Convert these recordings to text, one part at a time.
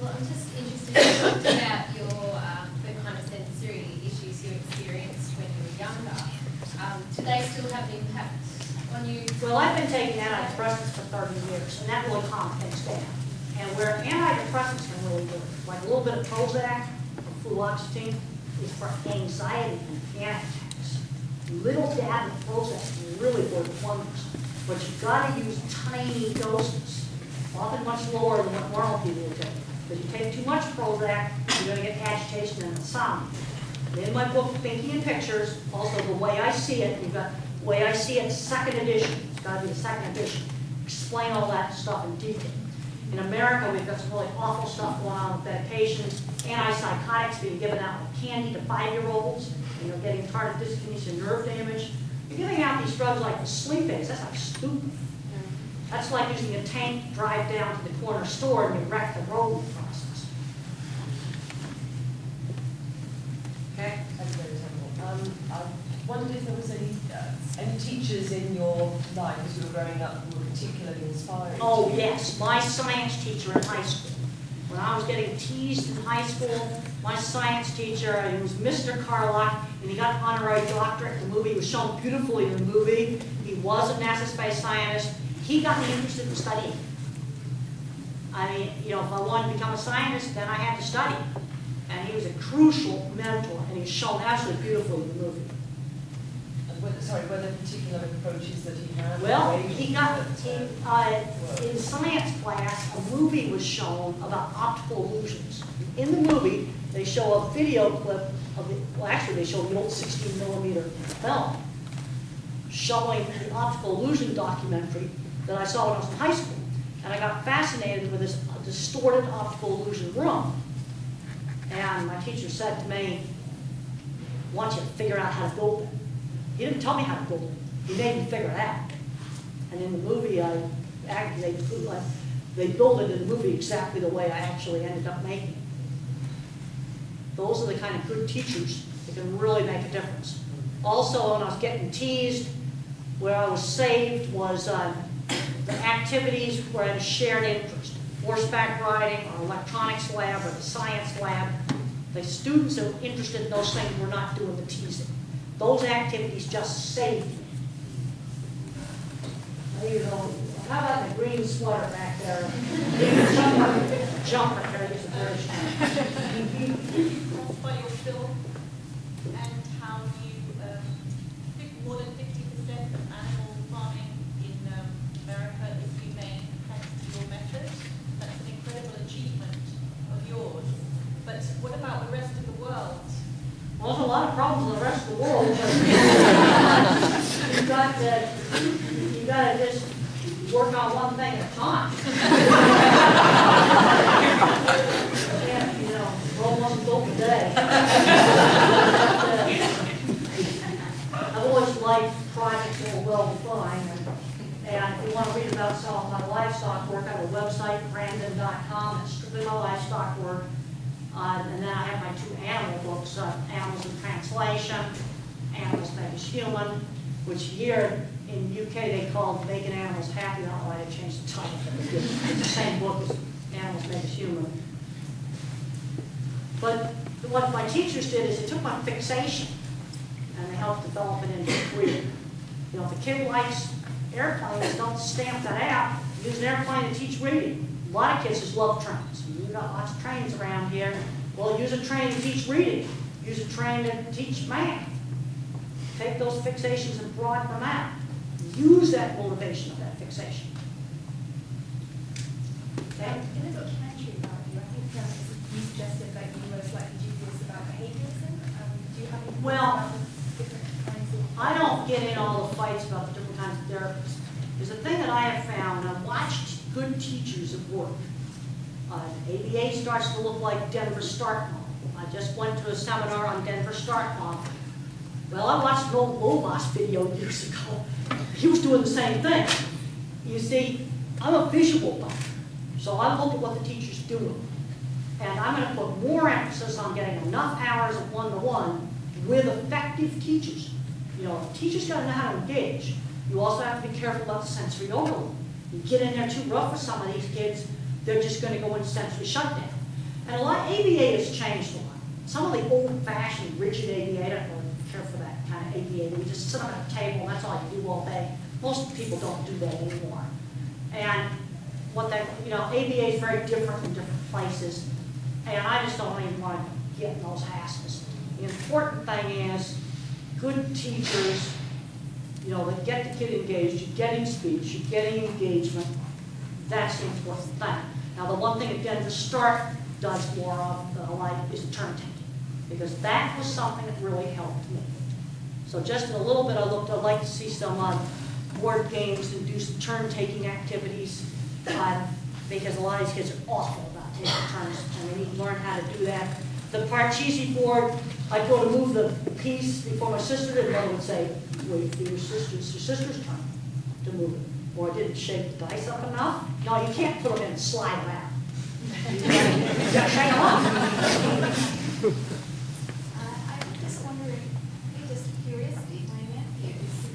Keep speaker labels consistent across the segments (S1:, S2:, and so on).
S1: Well, I'm just interested about your the kind of sensory issues you experienced when you were younger. Do they still have an impact on you?
S2: Well, I've been taking antidepressants for 30 years, and that really calmed things down. And where antidepressants can really work, like a little bit of Prozac or fluoxetine, is for anxiety and panic attacks. Little dab of Prozac can really work wonders, but you've got to use tiny doses, often much lower than what normal people will take. Because you take too much Prozac, you're going to get agitation and insomnia. In my book, Thinking in Pictures, also The Way I See It, you've got The Way I See It, second edition. It's got to be the second edition. Explain all that stuff in detail. In America, we've got some really awful stuff going on with medications, antipsychotics being given out like candy to 5-year-olds, and you're getting tardive dyskinesia, nerve damage. You're giving out these drugs like the sleep aids. That's like stupid. That's like using a tank to drive down to the corner store and you wreck the road in the process. Okay?
S3: That's very helpful. I wondered if there was any teachers in your life as you were growing up who were particularly inspiring.
S2: Oh yes, my science teacher in high school. When I was getting teased in high school, my science teacher, he was Mr. Carlock, and he got an honorary doctorate. The movie was shown beautifully in the movie. He was a NASA space scientist. He got me interested in studying. I mean, you know, if I wanted to become a scientist, then I had to study. And he was a crucial mentor, and he's shown absolutely beautifully in the movie.
S3: And were there particular approaches that he had?
S2: Well, he got, in science class, a movie was shown about optical illusions. In the movie, they show a video clip of the, well actually they show the old 16mm film showing the optical illusion documentary that I saw when I was in high school. And I got fascinated with this distorted optical illusion room. And my teacher said to me, I want you to figure out how to build it. He didn't tell me how to build it. He made me figure it out. And in the movie, they built it in the movie exactly the way I actually ended up making it. Those are the kind of good teachers that can really make a difference. Also, when I was getting teased, where I was saved was the activities where I had a shared interest. Horseback riding, or electronics lab, or the science lab. The students that were interested in those things were not doing the teasing. Those activities just saved me. You know, how about the green sweater back there? Jumper carries a very
S4: That's by your film, and how you think more than 50% of animal farming in America is humane thanks to your method. That's an incredible achievement of yours. But what about the rest of the world?
S2: Well, there's a lot of problems in the rest of the world. You've got to just work on one thing at a time. Yeah, you know, Rome wasn't built today. I've always liked projects that were well defined. And if you want to read about some of my livestock work, I have a website, Grandin.com. It's strictly my livestock work. And then I have my 2 animal books, Animals in Translation, Animals Make Us Human, which here in the UK they called Making Animals Happy. I don't know why they changed the title. It's the same book as Animals Make Us Human. But what my teachers did is they took my fixation and they helped develop it into a career. You know, if a kid likes airplanes, don't stamp that out. Use an airplane to teach reading. A lot of kids just love trains. We've got lots of trains around here. Well, use a train to teach reading. Use a train to teach math. Take those fixations and broaden them out. Use that motivation of that fixation. Okay?
S1: In the documentary about you, I think you suggested that you were slightly dubious about behaviorism. Do you have any thoughts about the different kinds of...
S2: I don't get in all the fights about the different kinds of therapists. There's a thing that I have found, I've watched good teachers at work. ABA starts to look like Denver START model. I just went to a seminar on Denver START model. Well, I watched an old Lobos video years ago. He was doing the same thing. You see, I'm a visual doctor, so I look at what the teacher's doing. And I'm going to put more emphasis on getting enough hours of one-to-one with effective teachers. You know, teachers got to know how to engage. You also have to be careful about the sensory overload. You get in there too rough with some of these kids, they're just going to go into sensory shutdown. And a lot, ABA has changed a lot. Some of the old-fashioned rigid ABA, I don't really care for that kind of ABA. We just sit at a table and that's all you do all day. Most people don't do that anymore. And what that, you know, ABA is very different in different places. And I just don't even want to get in those hassles. The important thing is good teachers, you know, that get the kid engaged, you're getting speech, you're getting engagement. That's the important thing. Now, the one thing, again, the start does more of the like is turn taking, because that was something that really helped me. So just in a little bit, I'd like to see some board games and do some turn-taking activities, because a lot of these kids are awful about taking turns, and they need to learn how to do that. The Parcheesi board, I'd go to move the piece before my sister did, and Mother would say, wait for your sister's turn to move it. Or I didn't shake the dice up enough. No, you can't put them in and slide them out. You gotta hang them up.
S5: I'm just wondering, just curiosity, my nephew is 16,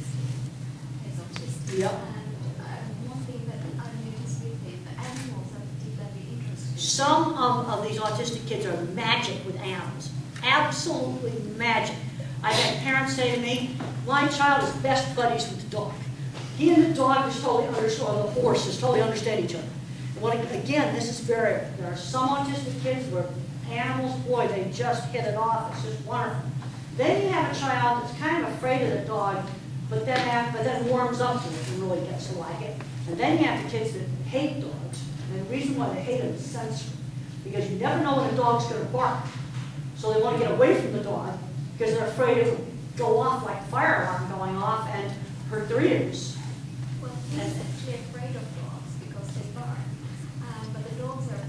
S5: he's autistic.
S2: Yep.
S5: And one thing that I noticed with him, the animals are particularly interesting.
S2: Some of these autistic kids are magic with animals. Absolutely magic. I've had parents say to me, my child is best buddies with the dog. He and the dog is totally understand, or the horse is totally understand each other. And what, again, this is very, there are some autistic kids where animals, boy, they just hit it off. It's just wonderful. Then you have a child that's kind of afraid of the dog, but then warms up to it and really gets to like it. And then you have the kids that hate dogs. And the reason why they hate them is sensory. Because you never know when a dog's going to bark. So they want to get away from the dog because they're afraid it will go off like a fire alarm going off and hurt their ears.
S5: Well, he's actually afraid of dogs because they bark. But the dogs are,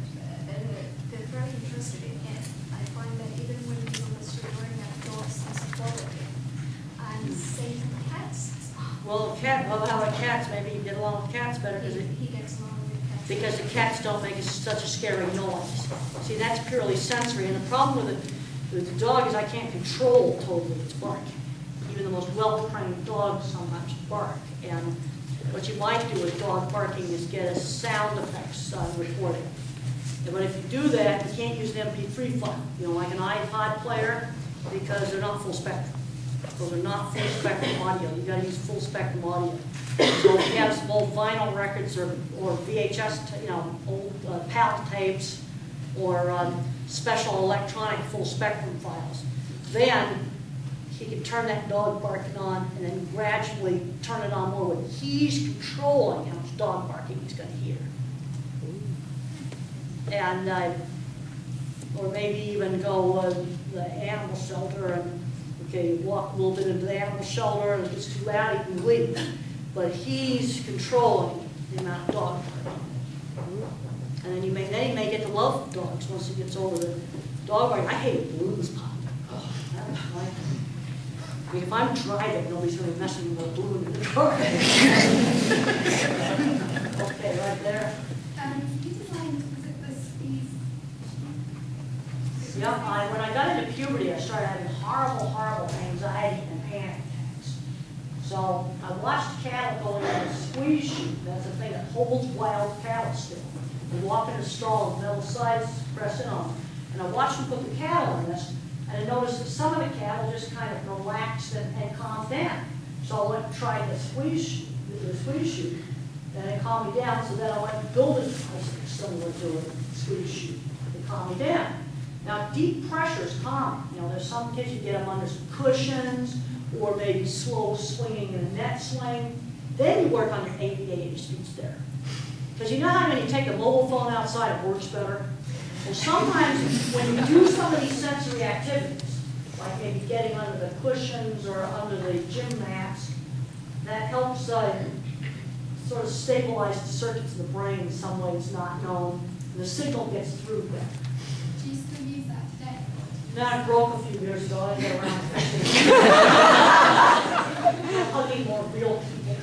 S5: they're very interested in him. I find that even when he's on the street wearing a dog seems to follow him. And same for cats.
S2: Well, how about cats? Maybe you get along with cats better because
S5: He gets along with cats.
S2: because the cats don't make such a scary noise. See, that's purely sensory. And the problem with the dog is I can't control totally its bark. Even the most well-trained dogs sometimes bark. And what you might do with dog barking is get a sound effects recording. But if you do that, you can't use an MP3 file, you know, like an iPod player, because they're not full spectrum. Those are not full spectrum audio. You've got to use full spectrum audio. So if you have some old vinyl records or VHS, you know, old PAL tapes or special electronic full spectrum files, then he can turn that dog barking on and then gradually turn it on more when he's controlling how much dog barking he's going to hear. And, or maybe even go to the animal shelter and, okay, walk a little bit into the animal shelter and if it's too loud, he can leave. But he's controlling the amount of dog barking. And then he may get to love dogs once he gets over the dog barking. I hate balloons popping. Oh, that was like, I mean, if I'm driving, nobody's going to be messing with a balloon in the car. Okay, right there.
S5: You designed these.
S2: Yeah, when I got into puberty, I started having horrible anxiety and panic attacks. So I watched cattle going in a squeeze chute. That's the thing that holds wild cattle still. And walk in a stall with metal sides pressed in on them. And I watched them put the cattle in this. And I noticed that some of the cattle just kind of relaxed and calmed down. So I went and tried the squeeze chute, and it calmed me down. So then I went and built a device similar to a squeeze chute to calm me down. Now, deep pressure is calming. You know, there's some kids you get them under some cushions, or maybe slow swinging in a net swing. Then you work on your ABA and your speech therapy. Because you know how when you take a mobile phone outside, it works better? Well, sometimes when you do some of these sensory activities, like maybe getting under the cushions or under the gym mats, that helps sort of stabilize the circuits of the brain in some ways not known. And the signal gets through better.
S5: Do you still use that today?
S2: No, I broke a few years ago. I get around fixing it. Hugging more real people.